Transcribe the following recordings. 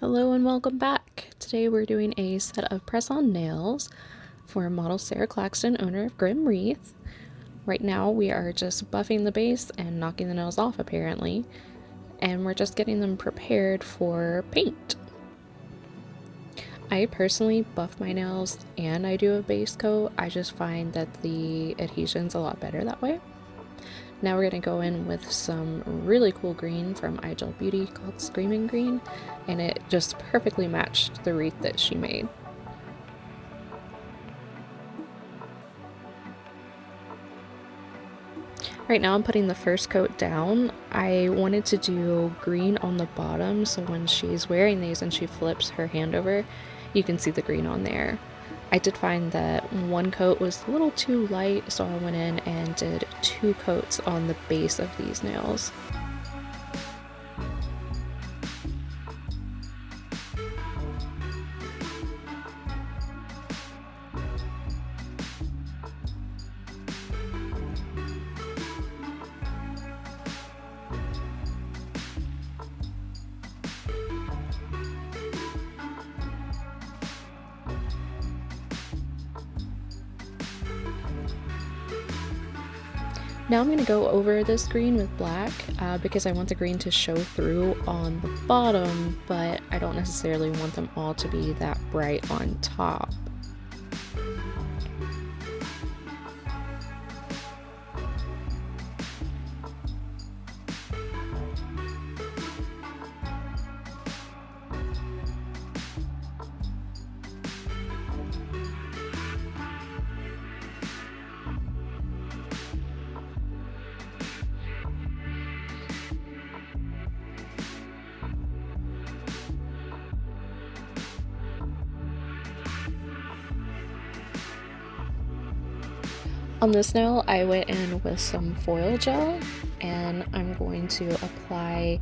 Hello and welcome back. Today we're doing a set of press-on nails for model Sarah Claxton, owner of Grim Wreath. Right now we are just buffing the base and knocking the nails off apparently, and we're just getting them prepared for paint. I personally buff my nails and I do a base coat. I just find that the adhesion's a lot better that way. Now we're going to go in with some really cool green from Igel Beauty called Screaming Green, and it just perfectly matched the wreath that she made. Right now I'm putting the first coat down. I wanted to do green on the bottom, so when she's wearing these and she flips her hand over, you can see the green on there. I did find that one coat was a little too light, so I went in and did 2 coats on the base of these nails. Now I'm going to go over this green with black because I want the green to show through on the bottom, but I don't necessarily want them all to be that bright on top. On this nail, I went in with some foil gel, and I'm going to apply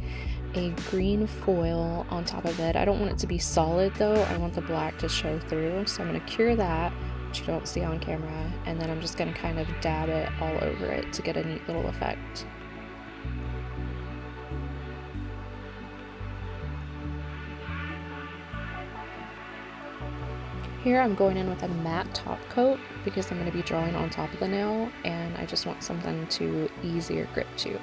a green foil on top of it. I don't want it to be solid though, I want the black to show through, so I'm going to cure that, which you don't see on camera, and then I'm just going to kind of dab it all over it to get a neat little effect. Here I'm going in with a matte top coat because I'm going to be drawing on top of the nail and I just want something to ease your grip to.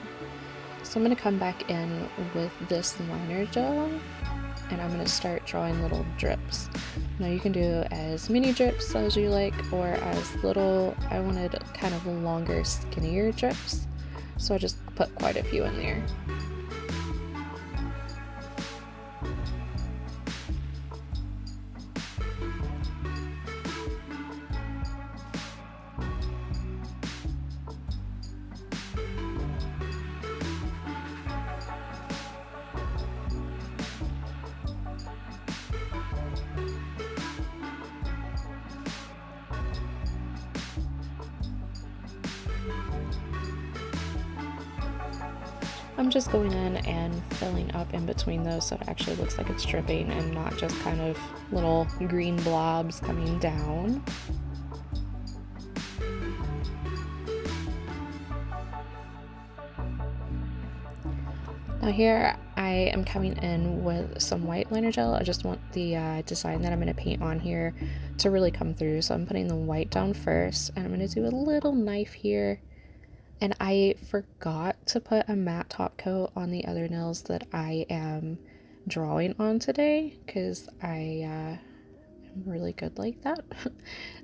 So I'm going to come back in with this liner gel and I'm going to start drawing little drips. Now you can do as many drips as you like or as little. I wanted kind of longer, skinnier drips, so I just put quite a few in there. I'm just going in and filling up in between those so it actually looks like it's dripping and not just kind of little green blobs coming down. Now here I am coming in with some white liner gel. I just want the design that I'm going to paint on here to really come through, so I'm putting the white down first and I'm going to do a little knife here. And I forgot to put a matte top coat on the other nails that I am drawing on today because I am really good like that.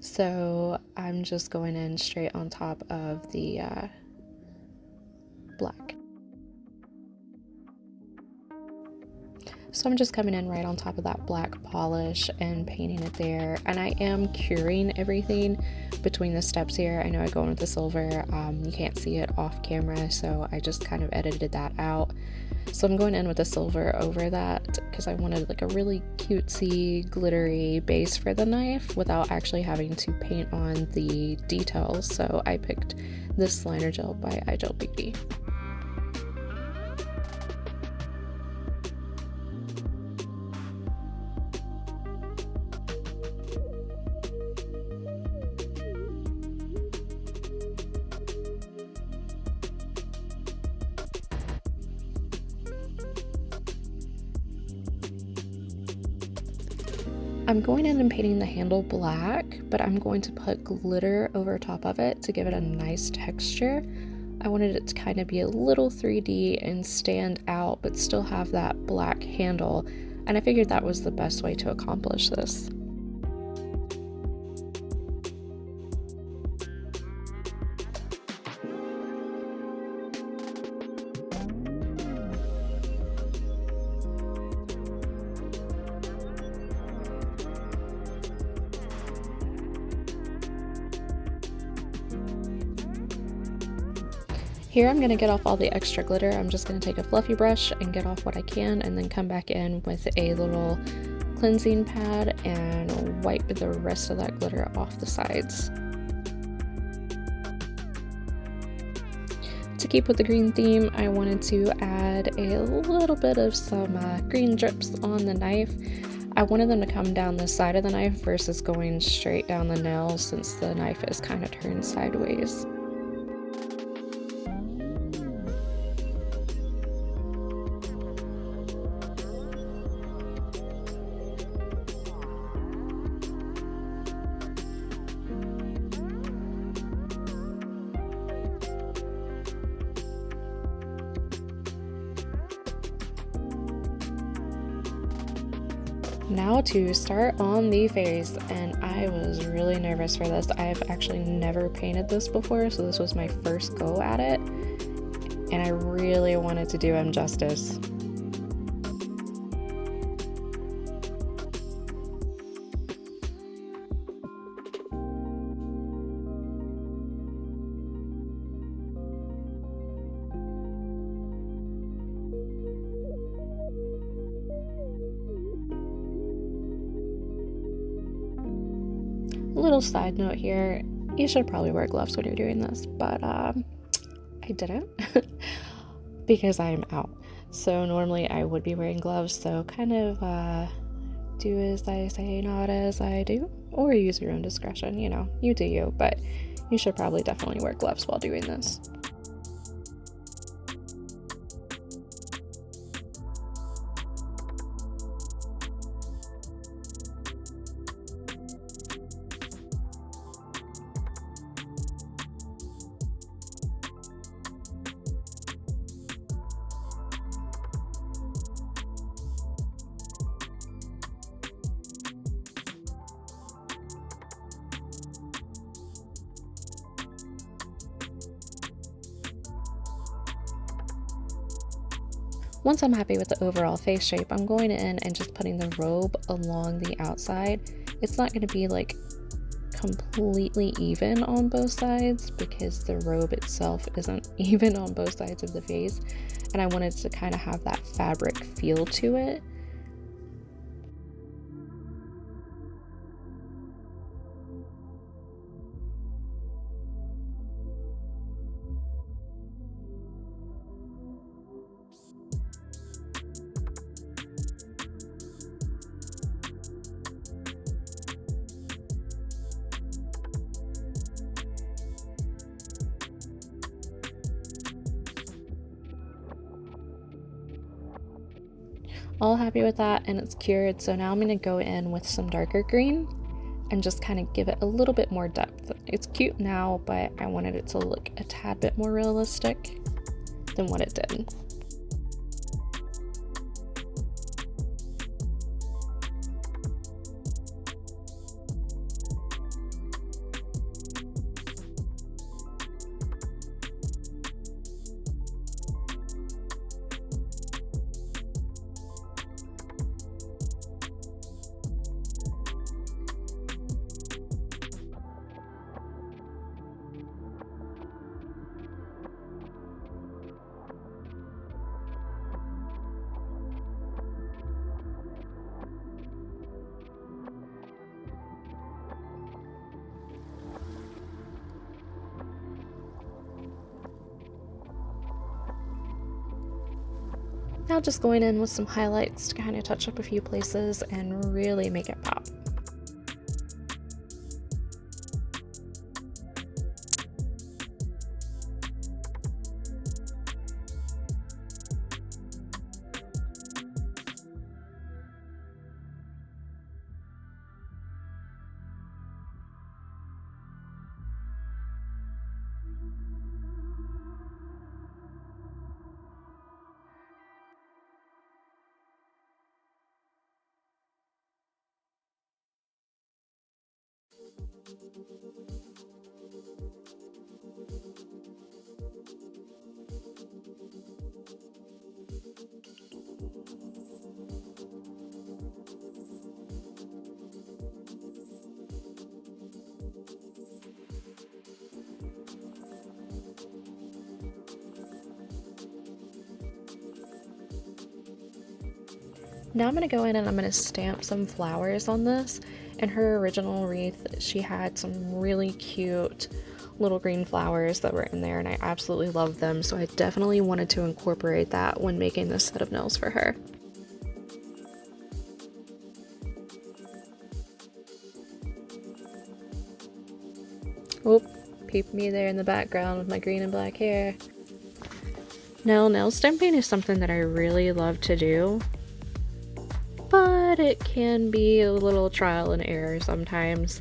So I'm just going in straight on top of the black. So I'm just coming in right on top of that black polish and painting it there, and I am curing everything between the steps here. I know I go in with the silver, you can't see it off camera, so I just kind of edited that out. So I'm going in with the silver over that because I wanted like a really cutesy, glittery base for the knife without actually having to paint on the details, so I picked this liner gel by Igel Beauty. I'm going in and painting the handle black, but I'm going to put glitter over top of it to give it a nice texture. I wanted it to kind of be a little 3D and stand out, but still have that black handle, and I figured that was the best way to accomplish this. Here I'm going to get off all the extra glitter. I'm just going to take a fluffy brush and get off what I can, and then come back in with a little cleansing pad and wipe the rest of that glitter off the sides. To keep with the green theme, I wanted to add a little bit of some green drips on the knife. I wanted them to come down the side of the knife versus going straight down the nail, since the knife is kind of turned sideways. Now to start on the face, and I was really nervous for this. I've actually never painted this before, so this was my first go at it, and I really wanted to do him justice. A little side note here, you should probably wear gloves when you're doing this, but I didn't because I am out. So normally I would be wearing gloves, so kind of do as I say, not as I do, or use your own discretion, you know, you do you, but you should probably definitely wear gloves while doing this. Once I'm happy with the overall face shape, I'm going in and just putting the robe along the outside. It's not going to be like completely even on both sides because the robe itself isn't even on both sides of the face, and I wanted to kind of have that fabric feel to it. All happy with that, and it's cured, so now I'm going to go in with some darker green and just kind of give it a little bit more depth. It's cute now, but I wanted it to look a tad bit more realistic than what it did. Now just going in with some highlights to kind of touch up a few places and really make it pop. Now I'm going to go in and I'm going to stamp some flowers on this. In her original wreath, she had some really cute little green flowers that were in there, and I absolutely love them, so I definitely wanted to incorporate that when making this set of nails for her. Oop, peep me there in the background with my green and black hair. Now, nail stamping is something that I really love to do, but it can be a little trial and error sometimes.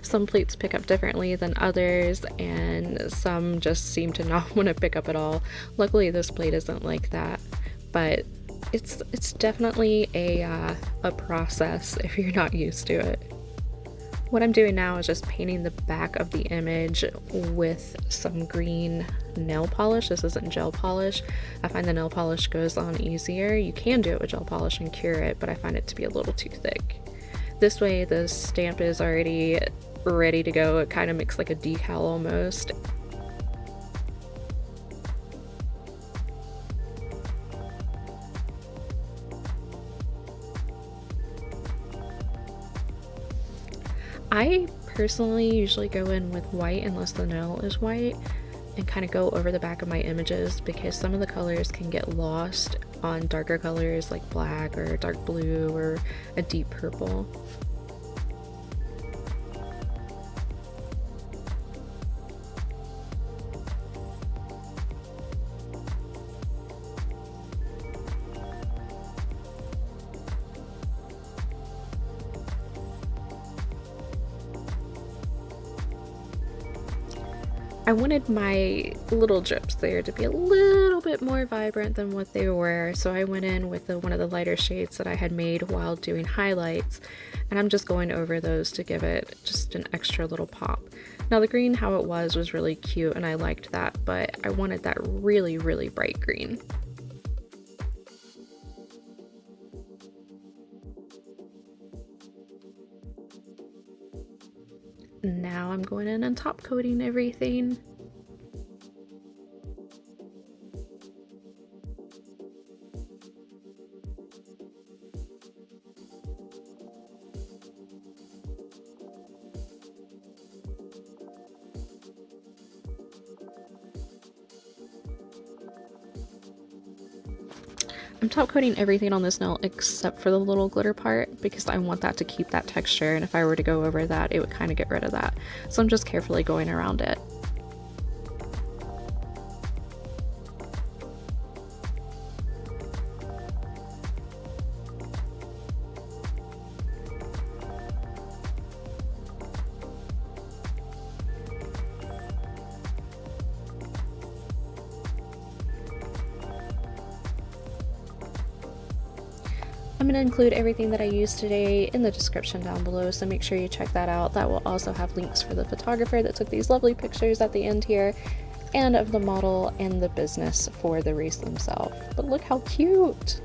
Some plates pick up differently than others, and some just seem to not want to pick up at all. Luckily, this plate isn't like that, but it's definitely a process if you're not used to it. What I'm doing now is just painting the back of the image with some green nail polish. This isn't gel polish. I find the nail polish goes on easier. You can do it with gel polish and cure it, but I find it to be a little too thick. This way the stamp is already ready to go. It kind of makes like a decal almost. I personally usually go in with white unless the nail is white and kind of go over the back of my images, because some of the colors can get lost on darker colors like black or dark blue or a deep purple. I wanted my little drips there to be a little bit more vibrant than what they were, so I went in with one of the lighter shades that I had made while doing highlights, and I'm just going over those to give it just an extra little pop. Now the green, how it was really cute and I liked that, but I wanted that really, really bright green. Now I'm going in and top coating everything. I'm top coating everything on this nail except for the little glitter part, because I want that to keep that texture, and if I were to go over that, it would kind of get rid of that. So I'm just carefully going around it. I'm going to include everything that I used today in the description down below, so make sure you check that out. That will also have links for the photographer that took these lovely pictures at the end here, and of the model and the business for the wreaths themselves. But look how cute!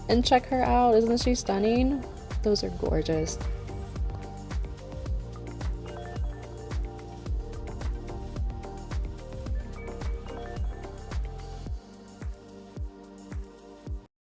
And check her out, isn't she stunning? Those are gorgeous.